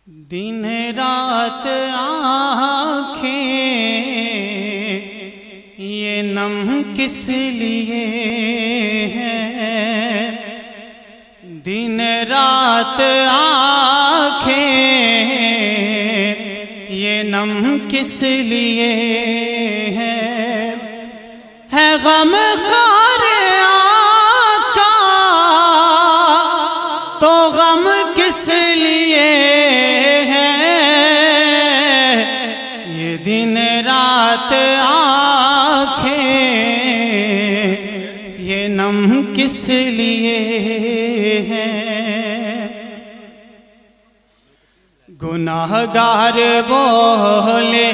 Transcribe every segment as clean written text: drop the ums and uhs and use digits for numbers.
دن رات آنکھیں یہ نم کس لیے ہے؟ دن رات آنکھیں یہ نم کس لیے ہے غم خار آقا تو غم کس لیے ہے؟ یہ دن رات آنکھیں یہ نم کس لیے ہے؟ گناہگار بولے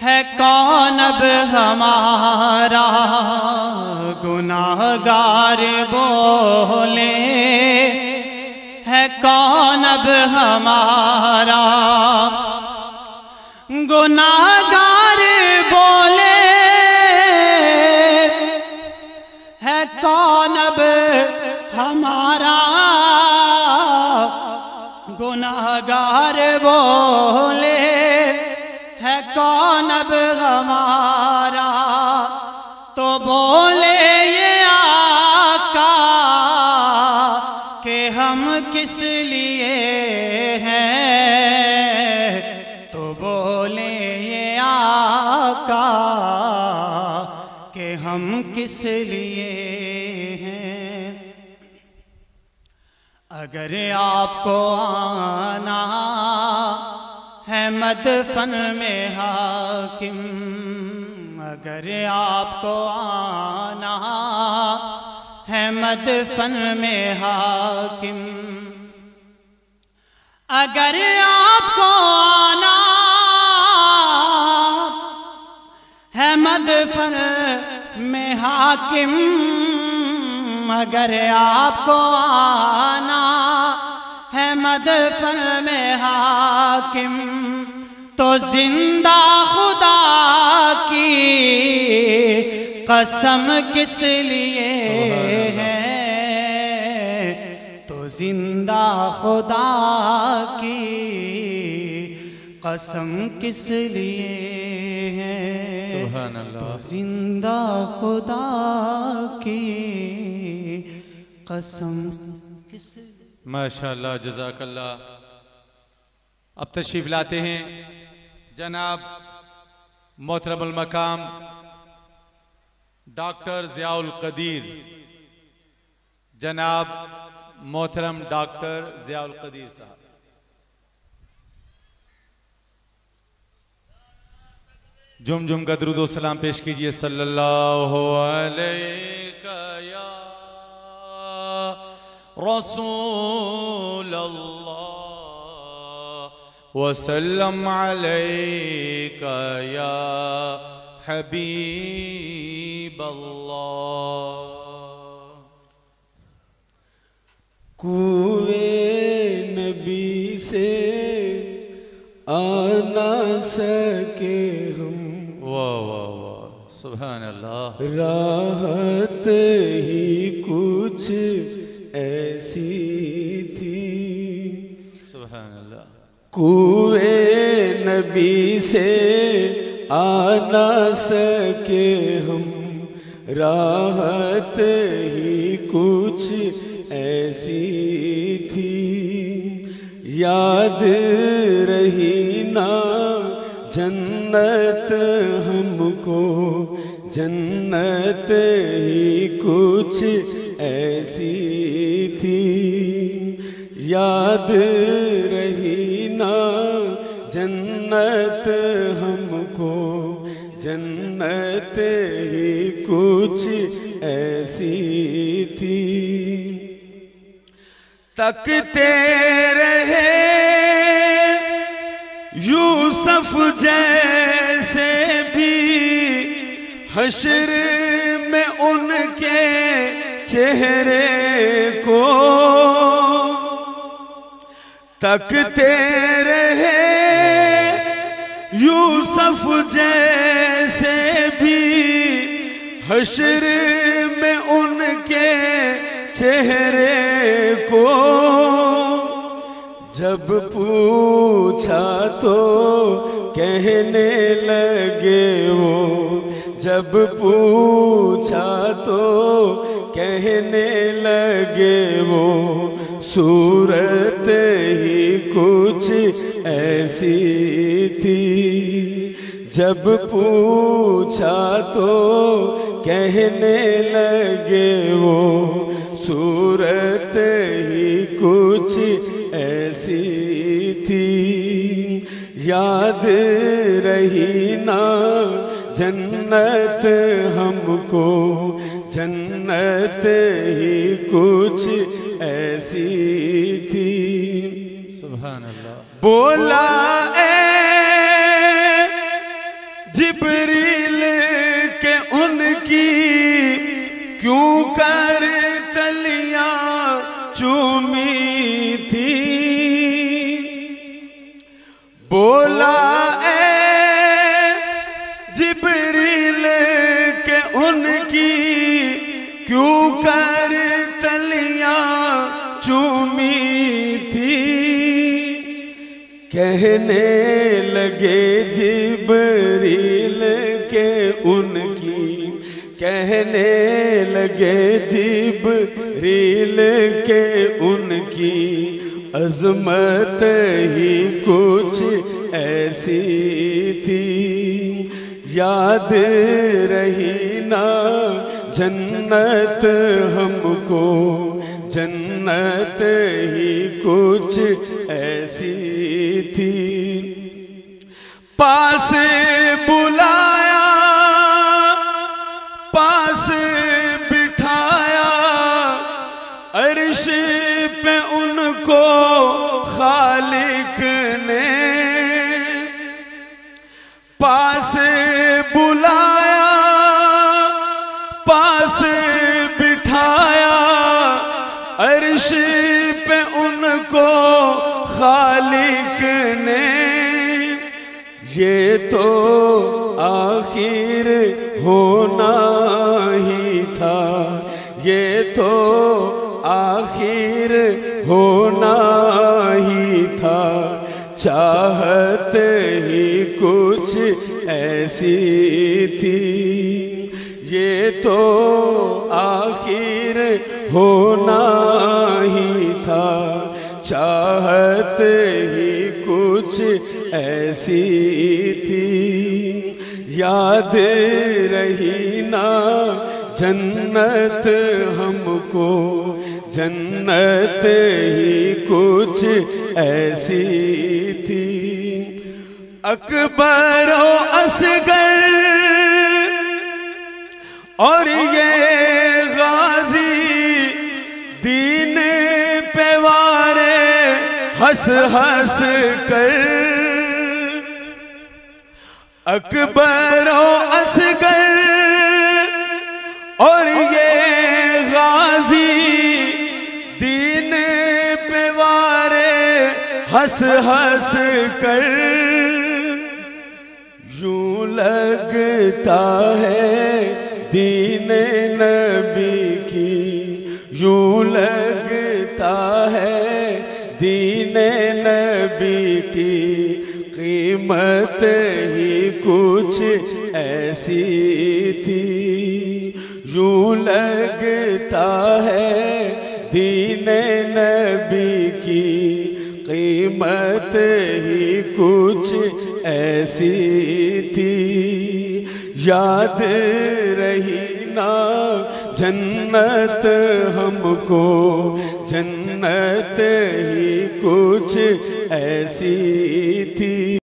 ہے کون اب ہمارا؟ گناہگار بولے ہے کون اب ہمارا؟ گناہگار بولے ہے کون اب ہمارا؟ گناہگار بولے ہے کون اب ہمارا؟ تو بولے یہ آقا کہ ہم کس لیے ہیں؟ تو بولے یہ آقا کہ ہم کس لیے ہیں؟ اگر آپ کو آنا ہے مدفن میں حاکم، اگر آپ کو آنا ہے مدفن میں حاکم، اگر آپ کو آنا ہے مدفن میں حاکم، اگر آپ کو آنا ہے مدفن میں حاکم، تو زندہ خدا کی قسم کس لیے ہے؟ تو زندہ خدا کی قسم کس لیے ہے؟ سبحان اللہ۔ تو زندہ خدا کی قسم کس لیے؟ ماشاءاللہ، جزاک اللہ۔ اب تشریف لاتے ہیں جناب محترم المقام ڈاکٹر ضیاء القدیر، جناب محترم ڈاکٹر ضیاء القدیر صاحب۔ جم جم کا درود و سلام پیش کیجئے۔ صلی اللہ علیہ یا رسول اللہ وسلم علیک یا حبیب اللہ۔ کوئے نبی سے آ نہ سکے ہم، واہ واہ واہ، سبحان اللہ۔ راحت ہی کچھ ایسی تھی، سبحان اللہ۔ کوئے نبی سے آ نہ سکے ہم، راحت ہی کچھ ایسی تھی، یاد رہی نا جنت ہم کو، جنت ہی کچھ ایسی تھی، یاد رہی نا جنت ہم کو، جنت ہی کچھ ایسی تھی۔ تکتے رہے یوسف جیسے بھی حشر میں ان کے چہرے کو، تکتے رہے یوسف جیسے بھی حشر میں ان کے چہرے کو، جب پوچھا تو کہنے لگے وہ، جب پوچھا تو کہنے لگے وہ، صورت ہی کچھ ایسی تھی۔ جب پوچھا تو کہنے لگے وہ، صورت ہی کچھ ایسی تھی۔ یاد رہی نا جنت ہم کو، جنت ہی کچھ ایسی تھی۔ سبحان اللہ۔ بولا اے جبریل کہ ان کی کیوں کر تلیاں چومی تھی۔ بولا اے جبریل کہ ان کی کیوں کر تلیاں چومی تھی۔ کہنے لگے جبریل کہ ان کی، کہنے لگے جبریل کہ ان کی عظمت ہی کچھ ایسی تھی۔ یاد رہی نا جنت ہم کو، جنت ہی کچھ ایسی تھی۔ پاس بلایا، پاس بٹھایا، عرش پہ ان کو خالق نے۔ پاس بلایا، پاس بٹھایا، عرش پہ ان کو خالق نے۔ یہ تو آخر ہونا ہی تھا، یہ تو آخر ہونا ہی تھا، چاہت ہی کچھ ایسی تھی۔ یہ تو آخر ہونا ہی تھا، چاہت ہی کچھ ایسی تھی۔ یاد رہی نا جنت ہم کو، جنت ہی کچھ ایسی تھی۔ اکبر و اصغر اور یہ غازی دین پہ وارے ہنس ہنس کر، اکبر و اصغر اور یہ غازی دین پہ وارے ہنس ہنس کر، یوں لگتا ہے دین نبی کی، یوں لگتا ہے دین نبی کی قیمت ہی کچھ ایسی تھی۔ یوں لگتا ہے دین نبی کی قیمت ہی کچھ ایسی تھی۔ یاد رہی نا جنت ہم کو، جنت ہی کچھ ایسی تھی۔